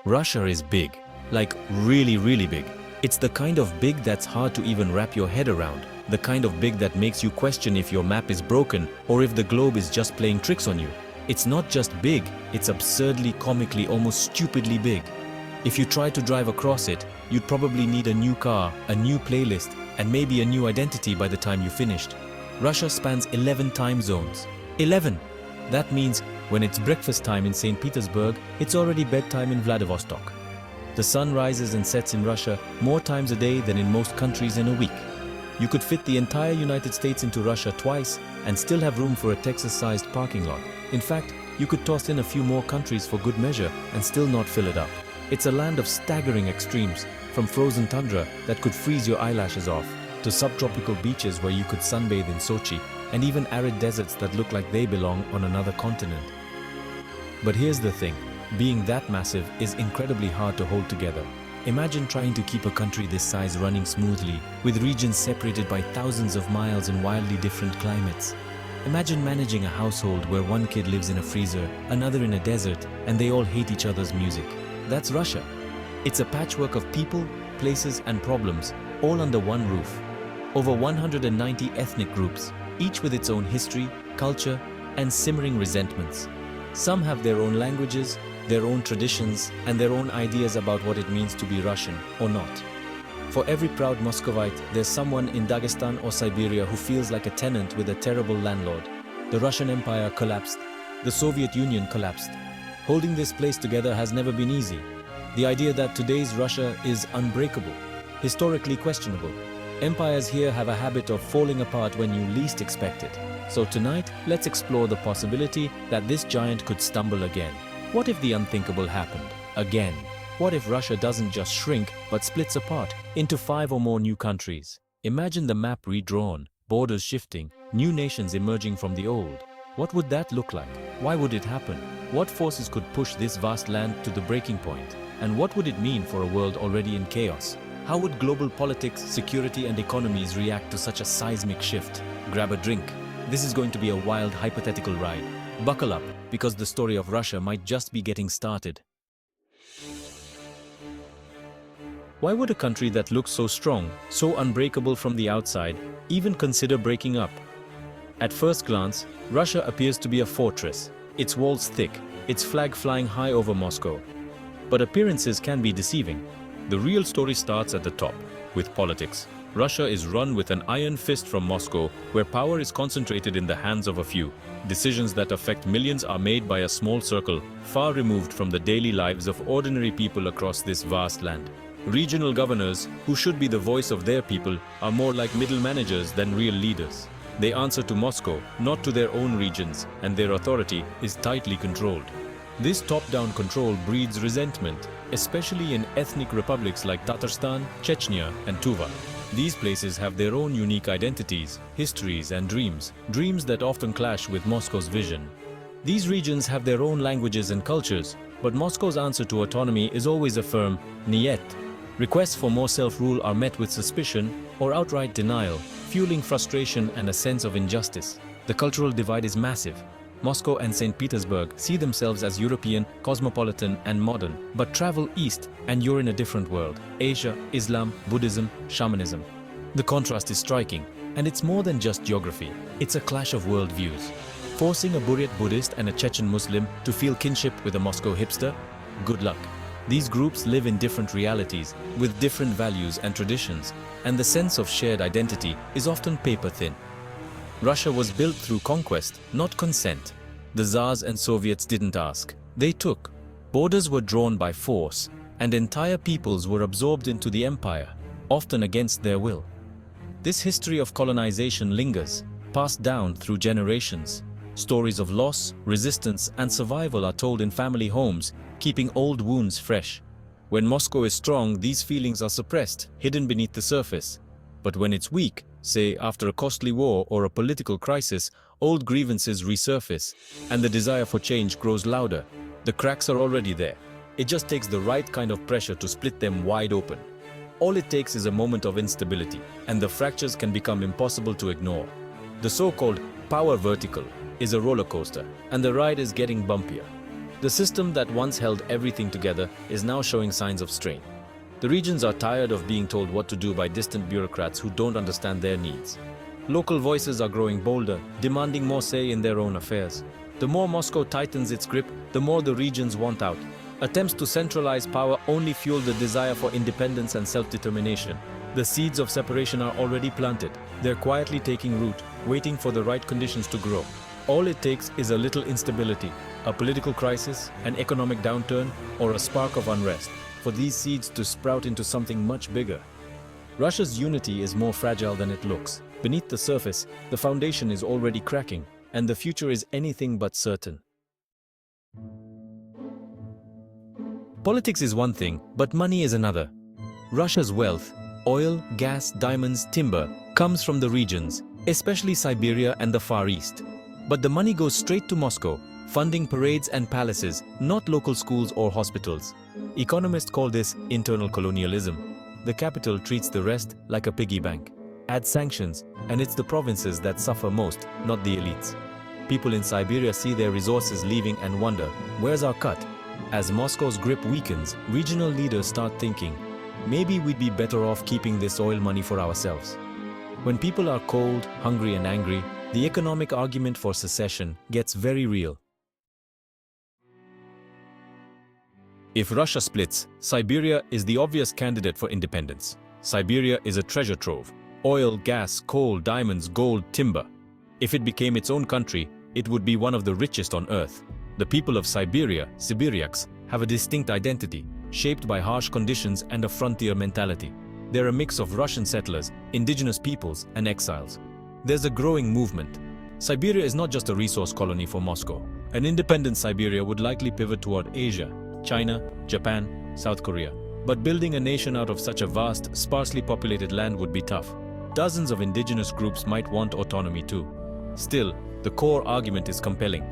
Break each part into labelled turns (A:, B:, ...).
A: Russia is big, like really, really big. It's the kind of big that's hard to even wrap your head around, the kind of big that makes you question if your map is broken or if the globe is just playing tricks on you. It's not just big, it's absurdly, comically, almost stupidly big. If you try to drive across it, you'd probably need a new car, a new playlist, and maybe a new identity by the time you finished. Russia spans 11 time zones. 11! That means when it's breakfast time in St. Petersburg, it's already bedtime in Vladivostok. The sun rises and sets in Russia more times a day than in most countries in a week. You could fit the entire United States into Russia twice and still have room for a Texas-sized parking lot. In fact, you could toss in a few more countries for good measure and still not fill it up. It's a land of staggering extremes, from frozen tundra that could freeze your eyelashes off, to subtropical beaches where you could sunbathe in Sochi, and even arid deserts that look like they belong on another continent. But here's the thing, being that massive is incredibly hard to hold together. Imagine trying to keep a country this size running smoothly, with regions separated by thousands of miles in wildly different climates. Imagine managing a household where one kid lives in a freezer, another in a desert, and they all hate each other's music. That's Russia. It's a patchwork of people, places, and problems, all under one roof. Over 190 ethnic groups, each with its own history, culture, and simmering resentments. Some have their own languages, their own traditions, and their own ideas about what it means to be Russian or not. For every proud Muscovite, there's someone in Dagestan or Siberia who feels like a tenant with a terrible landlord. The Russian Empire collapsed. The Soviet Union collapsed. Holding this place together has never been easy. The idea that today's Russia is unbreakable, historically questionable. Empires here have a habit of falling apart when you least expect it. So tonight, let's explore the possibility that this giant could stumble again. What if the unthinkable happened again? What if Russia doesn't just shrink, but splits apart into 5 or more new countries? Imagine the map redrawn, borders shifting, new nations emerging from the old. What would that look like? Why would it happen? What forces could push this vast land to the breaking point? And what would it mean for a world already in chaos? How would global politics, security, and economies react to such a seismic shift? Grab a drink. This is going to be a wild, hypothetical ride. Buckle up, because the story of Russia might just be getting started. Why would a country that looks so strong, so unbreakable from the outside, even consider breaking up? At first glance, Russia appears to be a fortress, its walls thick, its flag flying high over Moscow. But appearances can be deceiving. The real story starts at the top, with politics. Russia is run with an iron fist from Moscow, where power is concentrated in the hands of a few. Decisions that affect millions are made by a small circle, far removed from the daily lives of ordinary people across this vast land. Regional governors, who should be the voice of their people, are more like middle managers than real leaders. They answer to Moscow, not to their own regions, and their authority is tightly controlled. This top-down control breeds resentment, especially in ethnic republics like Tatarstan, Chechnya, and Tuva. These places have their own unique identities, histories, and dreams that often clash with Moscow's vision. These regions have their own languages and cultures, but Moscow's answer to autonomy is always a firm "niet." Requests for more self-rule are met with suspicion or outright denial, fueling frustration and a sense of injustice. The cultural divide is massive. Moscow and St. Petersburg see themselves as European, cosmopolitan, and modern, but travel east and you're in a different world. Asia, Islam, Buddhism, shamanism. The contrast is striking, and it's more than just geography. It's a clash of worldviews. Forcing a Buryat Buddhist and a Chechen Muslim to feel kinship with a Moscow hipster? Good luck. These groups live in different realities, with different values and traditions, and the sense of shared identity is often paper-thin. Russia was built through conquest, not consent. The Tsars and Soviets didn't ask. They took. Borders were drawn by force, and entire peoples were absorbed into the empire, often against their will. This history of colonization lingers, passed down through generations. Stories of loss, resistance, and survival are told in family homes, keeping old wounds fresh. When Moscow is strong, these feelings are suppressed, hidden beneath the surface. But when it's weak, say after a costly war or a political crisis, old grievances resurface, and the desire for change grows louder. The cracks are already there. It just takes the right kind of pressure to split them wide open. All it takes is a moment of instability, and the fractures can become impossible to ignore. The so-called power vertical is a roller coaster, and the ride is getting bumpier. The system that once held everything together is now showing signs of strain. The regions are tired of being told what to do by distant bureaucrats who don't understand their needs. Local voices are growing bolder, demanding more say in their own affairs. The more Moscow tightens its grip, the more the regions want out. Attempts to centralize power only fuel the desire for independence and self-determination. The seeds of separation are already planted. They're quietly taking root, waiting for the right conditions to grow. All it takes is a little instability, a political crisis, an economic downturn, or a spark of unrest for these seeds to sprout into something much bigger. Russia's unity is more fragile than it looks. Beneath the surface, the foundation is already cracking, and the future is anything but certain. Politics is one thing, but money is another. Russia's wealth, oil, gas, diamonds, timber, comes from the regions, especially Siberia and the Far East. But the money goes straight to Moscow, funding parades and palaces, not local schools or hospitals. Economists call this internal colonialism. The capital treats the rest like a piggy bank. Add sanctions, and it's the provinces that suffer most, not the elites. People in Siberia see their resources leaving and wonder, where's our cut? As Moscow's grip weakens, regional leaders start thinking, maybe we'd be better off keeping this oil money for ourselves. When people are cold, hungry and angry, the economic argument for secession gets very real. If Russia splits, Siberia is the obvious candidate for independence. Siberia is a treasure trove. Oil, gas, coal, diamonds, gold, timber. If it became its own country, it would be one of the richest on earth. The people of Siberia, Siberiaks, have a distinct identity, shaped by harsh conditions and a frontier mentality. They're a mix of Russian settlers, indigenous peoples, and exiles. There's a growing movement. Siberia is not just a resource colony for Moscow. An independent Siberia would likely pivot toward Asia, China, Japan, South Korea. But building a nation out of such a vast, sparsely populated land would be tough. Dozens of indigenous groups might want autonomy too. Still, the core argument is compelling.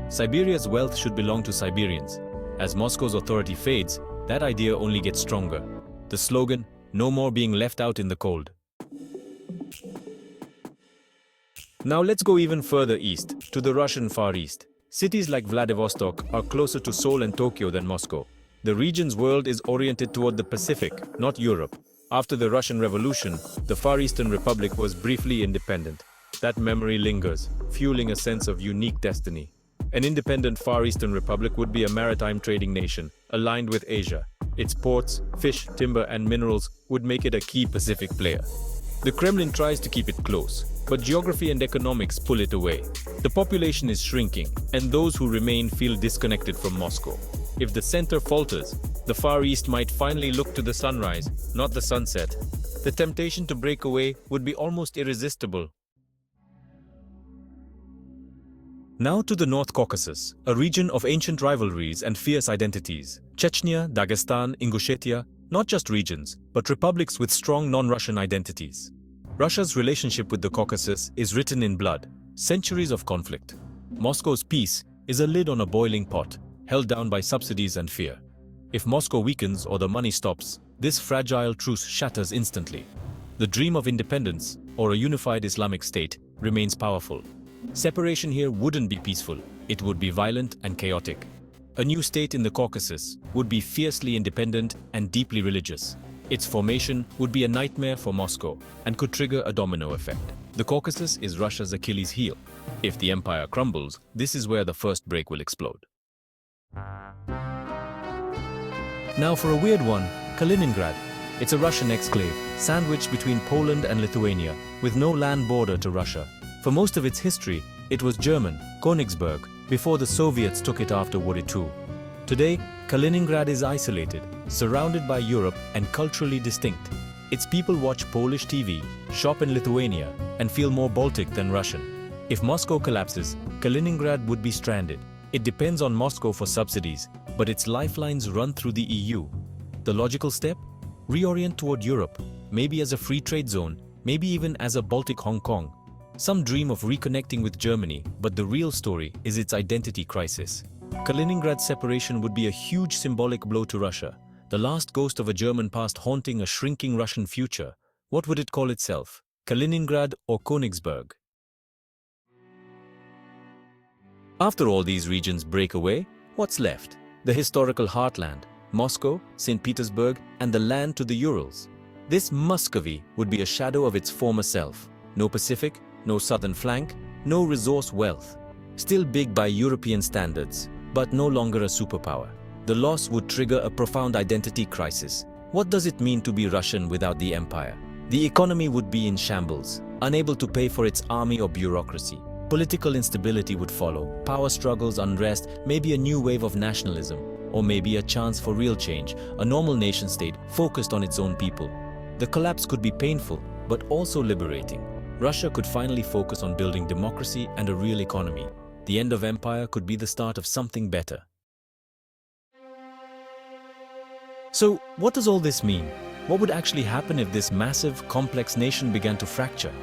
A: Siberia's wealth should belong to Siberians. As Moscow's authority fades, that idea only gets stronger. The slogan, "No more being left out in the cold." Now let's go even further east, to the Russian Far East. Cities like Vladivostok are closer to Seoul and Tokyo than Moscow. The region's world is oriented toward the Pacific, not Europe. After the Russian Revolution, the Far Eastern Republic was briefly independent. That memory lingers, fueling a sense of unique destiny. An independent Far Eastern Republic would be a maritime trading nation, aligned with Asia. Its ports, fish, timber, and minerals would make it a key Pacific player. The Kremlin tries to keep it close, but geography and economics pull it away. The population is shrinking, and those who remain feel disconnected from Moscow. If the center falters, the Far East might finally look to the sunrise, not the sunset. The temptation to break away would be almost irresistible. Now to the North Caucasus, a region of ancient rivalries and fierce identities. Chechnya, Dagestan, Ingushetia, not just regions, but republics with strong non-Russian identities. Russia's relationship with the Caucasus is written in blood, centuries of conflict. Moscow's peace is a lid on a boiling pot, held down by subsidies and fear. If Moscow weakens or the money stops, this fragile truce shatters instantly. The dream of independence, or a unified Islamic state, remains powerful. Separation here wouldn't be peaceful, it would be violent and chaotic. A new state in the Caucasus would be fiercely independent and deeply religious. Its formation would be a nightmare for Moscow and could trigger a domino effect. The Caucasus is Russia's Achilles heel. If the empire crumbles, this is where the first break will explode. Now for a weird one, Kaliningrad. It's a Russian exclave, sandwiched between Poland and Lithuania, with no land border to Russia. For most of its history, it was German, Königsberg, before the Soviets took it after World War II. Today, Kaliningrad is isolated, surrounded by Europe and culturally distinct. Its people watch Polish TV, shop in Lithuania, and feel more Baltic than Russian. If Moscow collapses, Kaliningrad would be stranded. It depends on Moscow for subsidies, but its lifelines run through the EU. The logical step? Reorient toward Europe, maybe as a free trade zone, maybe even as a Baltic Hong Kong. Some dream of reconnecting with Germany, but the real story is its identity crisis. Kaliningrad's separation would be a huge symbolic blow to Russia, the last ghost of a German past haunting a shrinking Russian future. What would it call itself? Kaliningrad or Königsberg? After all these regions break away, What's left? The historical heartland, Moscow, St. Petersburg, and the land to the Urals. This Muscovy would be a shadow of its former self. No Pacific, no southern flank, no resource wealth. Still big by European standards, but no longer a superpower. The loss would trigger a profound identity crisis. What does it mean to be Russian without the empire? The economy would be in shambles, unable to pay for its army or bureaucracy. Political instability would follow, power struggles, unrest, maybe a new wave of nationalism, or maybe a chance for real change, a normal nation-state focused on its own people. The collapse could be painful, but also liberating. Russia could finally focus on building democracy and a real economy. The end of empire could be the start of something better. So, what does all this mean? What would actually happen if this massive, complex nation began to fracture?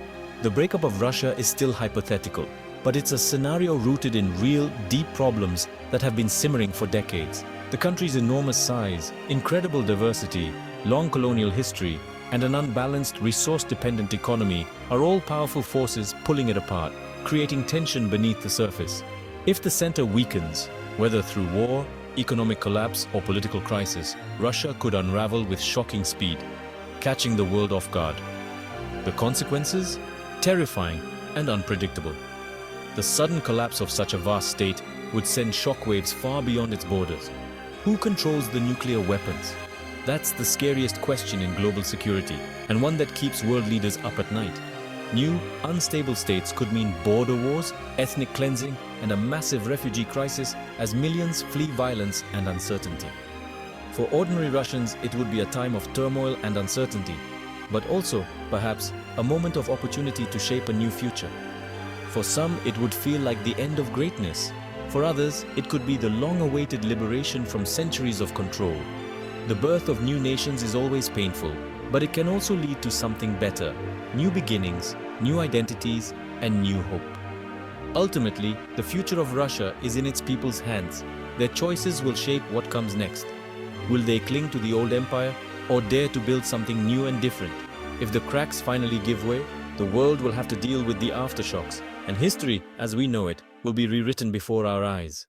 A: The breakup of Russia is still hypothetical, but it's a scenario rooted in real, deep problems that have been simmering for decades. The country's enormous size, incredible diversity, long colonial history, and an unbalanced, resource-dependent economy are all powerful forces pulling it apart, creating tension beneath the surface. If the center weakens, whether through war, economic collapse, or political crisis, Russia could unravel with shocking speed, catching the world off guard. The consequences? Terrifying and unpredictable. The sudden collapse of such a vast state would send shockwaves far beyond its borders. Who controls the nuclear weapons? That's the scariest question in global security, and one that keeps world leaders up at night. New, unstable states could mean border wars, ethnic cleansing, and a massive refugee crisis as millions flee violence and uncertainty. For ordinary Russians, it would be a time of turmoil and uncertainty, but also, perhaps, a moment of opportunity to shape a new future. For some, it would feel like the end of greatness. For others, it could be the long-awaited liberation from centuries of control. The birth of new nations is always painful, but it can also lead to something better, new beginnings, new identities, and new hope. Ultimately, the future of Russia is in its people's hands. Their choices will shape what comes next. Will they cling to the old empire, or dare to build something new and different? If the cracks finally give way, the world will have to deal with the aftershocks, and history, as we know it, will be rewritten before our eyes.